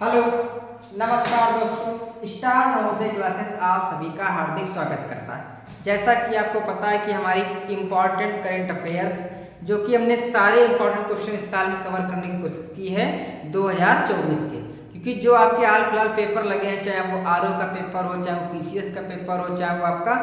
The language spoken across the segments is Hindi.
हेलो, नमस्कार दोस्तों। स्टार नवोदय क्लासेस आप सभी का हार्दिक स्वागत करता है। जैसा कि आपको पता है कि हमारी इम्पॉर्टेंट करंट अफेयर्स जो कि हमने सारे इम्पॉर्टेंट क्वेश्चन इस साल में कवर करने की कोशिश की है 2024 के, क्योंकि जो आपके हाल फिलहाल पेपर लगे हैं, चाहे वो आरओ का पेपर हो, चाहे वो पीसीएस का पेपर हो, चाहे वो आपका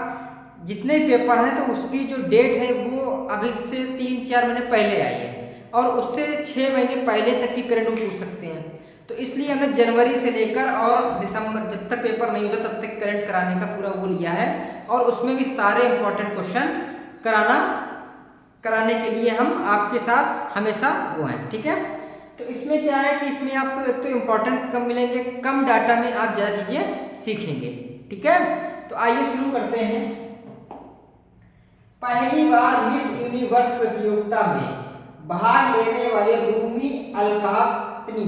जितने पेपर हैं, तो उसकी जो डेट है वो अभी से 3-4 महीने पहले आई है और उससे 6 महीने पहले तक की करंट पूछ सकते हैं। तो इसलिए हमने जनवरी से लेकर और दिसंबर जब तक पेपर नहीं होता तब तक करंट कराने का पूरा वो लिया है और उसमें भी सारे इंपॉर्टेंट क्वेश्चन कराने के लिए हम आपके साथ हमेशा वो हैं। ठीक है, तो इसमें क्या है कि इसमें आपको एक तो इम्पोर्टेंट कम मिलेंगे, कम डाटा में आप ज़्यादा चीज़ें सीखेंगे। ठीक है, तो आइए शुरू करते हैं। पहली बार मिस यूनिवर्स प्रतियोगिता में भाग लेने वाले रूमी अलकातनी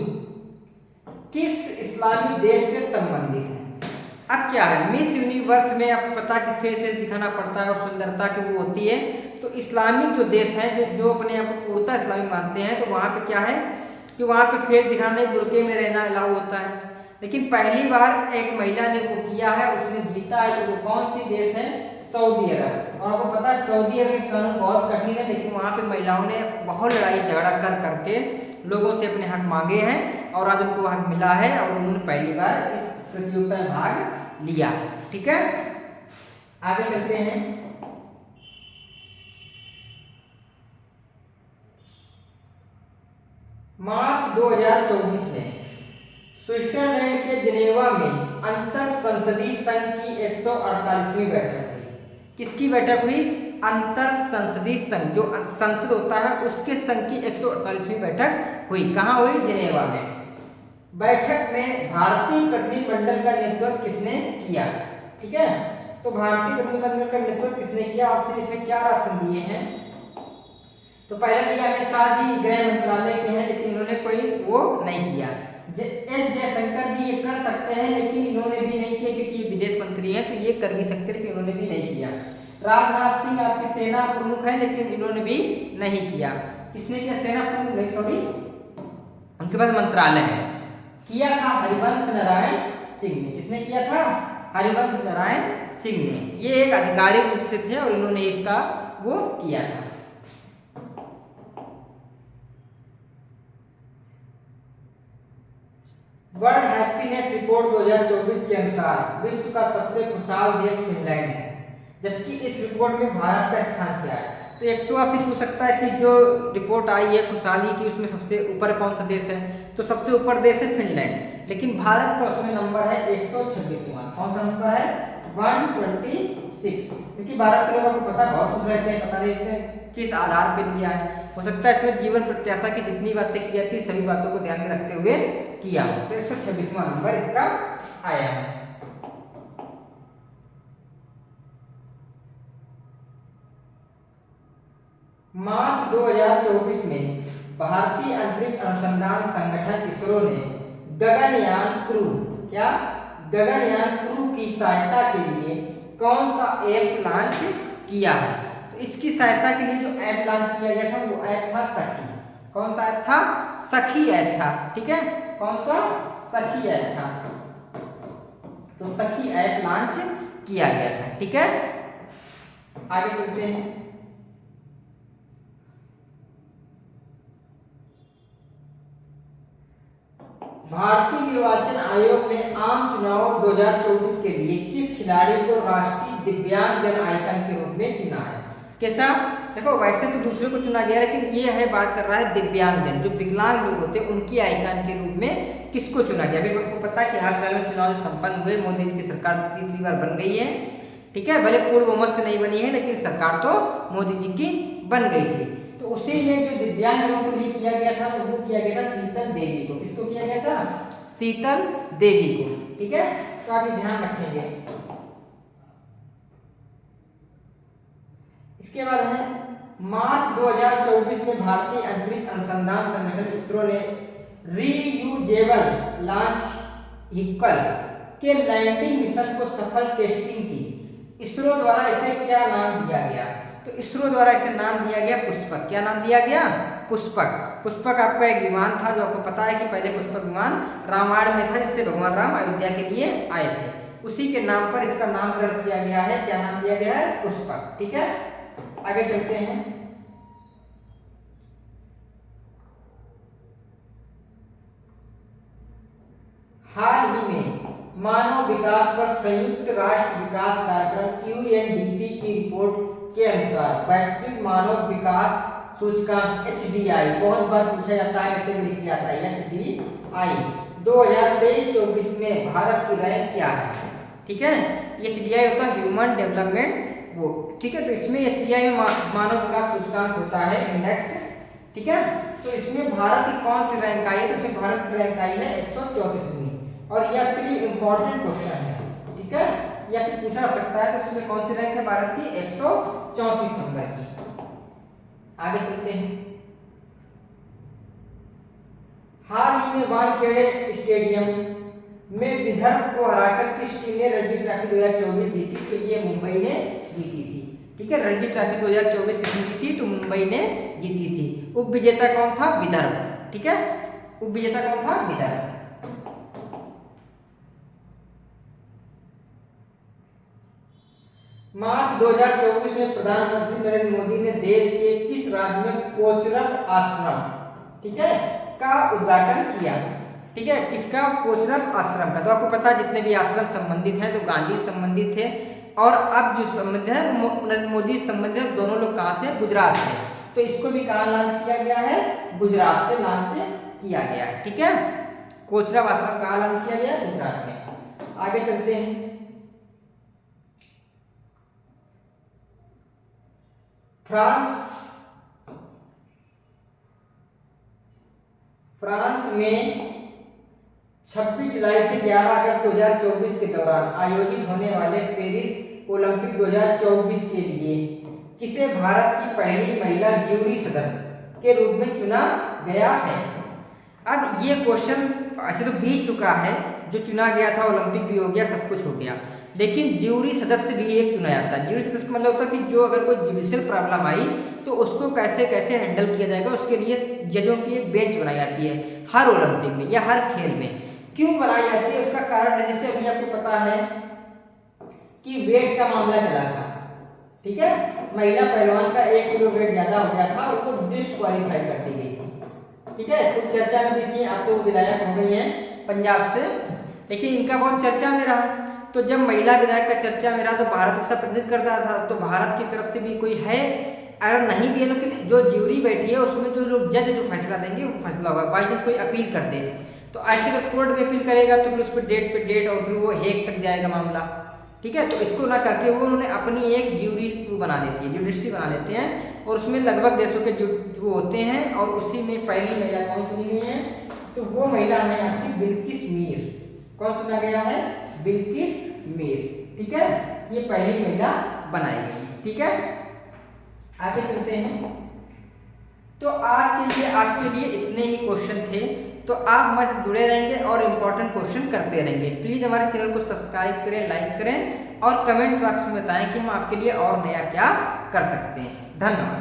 किस इस्लामी देश से संबंधित है? अब क्या है, मिस यूनिवर्स में आपको पता कि फेसेस दिखाना पड़ता है और सुंदरता की वो होती है। तो इस्लामिक जो देश हैं जो अपने आप को पूर्णतः इस्लामी मानते हैं, तो वहाँ पे क्या है कि वहाँ पे फेस दिखाना नहीं, बुर्के में रहना अलाउ होता है। लेकिन पहली बार एक महिला ने वो किया है, उसने जीता है। तो वो कौन सी देश है? सऊदी अरब। और आपको पता है सऊदी अरब के कानून बहुत कठिन है, लेकिन वहाँ पे महिलाओं ने बहुत लड़ाई झगड़ा कर करके लोगों से अपने हक मांगे हैं और आज उनको हक मिला है और उन्होंने पहली बार इस प्रतियोगिता में भाग लिया। ठीक है, आगे चलते हैं। मार्च 2024 में स्विट्जरलैंड के जिनेवा में अंतर संसदीय संघ की 148वीं बैठक हुई। किसकी बैठक हुई? अंतर संसदीय संघ, जो संसद होता है उसके संघ की 148वीं बैठक हुई। कहाँ हुई? जिनेवा में। बैठक में भारतीय प्रतिनिधिमंडल का नेतृत्व किसने किया? ठीक है, तो भारतीय प्रतिनिधिमंडल का नेतृत्व किसने किया? आपसे इसमें 4 ऑप्शन दिए हैं। तो पहले दिया अमित शाह जी, गृह मंत्रालय के हैं, लेकिन इन्होंने कोई वो नहीं किया। एस जयशंकर जी ये कर सकते हैं, लेकिन इन्होंने भी नहीं किया क्योंकि विदेश मंत्री हैं, तो ये कर भी सकते, लेकिन इन्होंने भी नहीं किया। राजनाथ सिंह आपकी सेना प्रमुख है, लेकिन इन्होंने भी नहीं किया। किसने किया? सेना प्रमुख नहीं, सॉरी, उनके पास मंत्रालय है। किया था हरिवंश नारायण सिंह ने। किसने किया था? हरिवंश नारायण सिंह ने। ये एक आधिकारिक रूप से थे और इन्होंने इसका वो किया था। वर्ल्ड हैप्पीनेस रिपोर्ट 2024 के अनुसार विश्व का सबसे खुशहाल देश फिनलैंड है, जबकि इस रिपोर्ट में भारत का स्थान क्या है? तो एक तो आपसे पूछ सकता है कि जो रिपोर्ट आई है खुशहाली की, उसमें सबसे ऊपर कौन सा देश है? तो सबसे ऊपर देश है फिनलैंड, लेकिन भारत का उसमें नंबर है 126वां। कौन सा नंबर है? 126। क्योंकि भारत के लोगों को पता बहुत कुछ रहते हैं, पता नहीं इसमें किस आधार पे लिया है। हो सकता है इसमें जीवन प्रत्याशा की जितनी बातें की जाती है सभी बातों को ध्यान में रखते हुए किया। तो 126वां नंबर इसका आया है। मार्च 2024 में भारतीय अंतरिक्ष अनुसंधान संगठन इसरो ने गगनयान क्रू, क्या? गगनयान क्रू की सहायता के लिए कौन सा ऐप लॉन्च किया है? तो इसकी सहायता के लिए जो ऐप लॉन्च किया गया था वो ऐप था सखी। कौन सा ऐप था? सखी ऐप था। ठीक है, कौन सा? सखी ऐप था। तो सखी ऐप लॉन्च किया गया था। ठीक है, आगे चलते हैं। भारतीय निर्वाचन आयोग ने आम चुनाव 2024 के लिए किस खिलाड़ी को राष्ट्रीय दिव्यांग जन आइकन के रूप में चुना है? कैसा? देखो, वैसे तो दूसरे को चुना गया, लेकिन ये है बात कर रहा है दिव्यांग जन, जो विकलांग लोग होते हैं उनकी आइकन के रूप में किसको चुना गया? अभी आपको पता है कि हाल फिलहाल में चुनाव जो संपन्न हुए, मोदी जी की सरकार तीसरी बार बन गई है। ठीक है, भले पूर्ण बहुमत से नहीं बनी है, लेकिन सरकार तो मोदी जी की बन गई थी। तो उसी में जो दिव्यांग लोगों को लिए किया गया था वो किया गया था शीतल देवी को। किसको किया गया था? शीतल देवी को। ठीक है, तो आप ध्यान रखेंगे। इसके बाद है मार्च 2024 में भारतीय अंतरिक्ष अनुसंधान संगठन इसरो ने रीयूजेबल लॉन्च व्हीकल के लैंडिंग मिशन को सफल टेस्टिंग की। इसरो द्वारा इसे क्या नाम दिया गया? तो इसरो द्वारा इसे नाम दिया गया पुष्पक। क्या नाम दिया गया? पुष्पक। पुष्पक आपका एक विमान था, जो आपको पता है कि पहले पुष्पक विमान रामायण में था, जिससे भगवान राम अयोध्या के लिए आए थे। उसी के नाम पर इसका नामकरण किया गया है। क्या नाम दिया गया है? पुष्पक। ठीक है, आगे चलते हैं। हाल ही में मानव विकास पर संयुक्त राष्ट्र विकास कार्यक्रम UNDP की रिपोर्ट के अनुसार वैश्विक मानव विकास सूचकांक HDI, बहुत बार पूछा जाता है, ऐसे भी लिख दिया था HDI 2023-24 में भारत की रैंक क्या है? ठीक है, HDI होता है ह्यूमन डेवलपमेंट वो। ठीक है, तो इसमें HDI में मानव विकास सूचकांक होता है, इंडेक्स। ठीक है, तो इसमें भारत की कौन सी रैंक आई है? तो इसमें भारत की रैंक आई है 134वीं। और ये आपके लिए इंपॉर्टेंट क्वेश्चन है। ठीक है, या फिर पूछा सकता है, तो इसमें कौन सी रैंक है भारत की? 134 नंबर की। आगे चलते हैं। हाल ही में वानखेड़े स्टेडियम में विदर्भ को हराकर किस टीम ने रणजी ट्रॉफी 2024 जीती? तो ये मुंबई ने जीती थी। ठीक है, रणजी ट्रॉफी 2024 किसने जीती? तो मुंबई ने जीती थी। उप विजेता कौन था? विदर्भ। ठीक है, उप विजेता कौन था? विदर्भ। मार्च 2024 में प्रधानमंत्री नरेंद्र मोदी ने देश के किस राज्य में कोचरब आश्रम, ठीक है, का उद्घाटन किया? ठीक है, किसका? कोचरब आश्रम का। तो आपको पता है जितने भी आश्रम संबंधित हैं तो गांधी संबंधित थे, और अब जो संबंधित है नरेंद्र मोदी संबंधित है, दोनों लोग कहाँ से? गुजरात से। तो इसको भी कहाँ लॉन्च किया गया है? गुजरात से लॉन्च किया गया है। ठीक है, कोचरब आश्रम कहाँ लॉन्च किया गया? गुजरात में। आगे चलते हैं। फ्रांस में 26 जुलाई से 11 अगस्त 2024 के दौरान आयोजित होने वाले पेरिस ओलंपिक 2024 के लिए किसे भारत की पहली महिला ज्यूरी सदस्य के रूप में चुना गया है? अब ये क्वेश्चन ऐसे तो बीत चुका है, जो चुना गया था ओलंपिक भी हो गया, सब कुछ हो गया, लेकिन ज्यूरी सदस्य भी एक चुना जाता है। ज्यूरी सदस्य मतलब होता है कि जो अगर कोई जुडिशियल प्रॉब्लम आई तो उसको कैसे कैसे हैंडल किया जाएगा, उसके लिए जजों की एक बेंच बनाई जाती है हर ओलंपिक में या हर खेल में। क्यों बनाई जाती है? उसका कारण है, जैसे अभी आपको पता है कि वेट का मामला चला था। ठीक है, महिला पहलवान का 1 किलो वेट ज्यादा हो गया था, उसको डिस्क्वालीफाई कर दी गई थी। ठीक है, कुछ चर्चा में देखिए आपको विधायक हो गई है पंजाब से, लेकिन इनका बहुत चर्चा में रहा। तो जब महिला विधायक का चर्चा में रहा तो भारत उसका प्रतिनिधित्व करता था, तो भारत की तरफ से भी कोई है, अगर नहीं भी है, लेकिन जो ज्यूरी बैठी है उसमें जो लोग जज जो फैसला देंगे वो फैसला होगा। बाई चांस कोई अपील कर दे तो ऐसे अगर कोर्ट में अपील करेगा तो फिर उस पर डेट पे डेट और फिर वो हेग तक जाएगा मामला। ठीक है, तो इसको ना करके वो उन्होंने अपनी एक ज्यूरी बना देती है, जुडिशरी बना देते हैं, और उसमें लगभग देशों के जो होते हैं, और उसी में पहली महिला कौन चुनी गई है? तो वो महिला है आपकी बिल्किस मीर। कौन चुना गया है? बिल्किस मीर। ठीक है, ये पहली महिला बनाई गई। ठीक है, आगे चलते हैं। तो आज के लिए आपके लिए इतने ही क्वेश्चन थे, तो आप हमारे जुड़े रहेंगे और इम्पोर्टेंट क्वेश्चन करते रहेंगे। प्लीज़ हमारे चैनल को सब्सक्राइब करें, लाइक करें, और कमेंट बॉक्स में बताएं कि हम आपके लिए और नया क्या कर सकते हैं। धन्यवाद।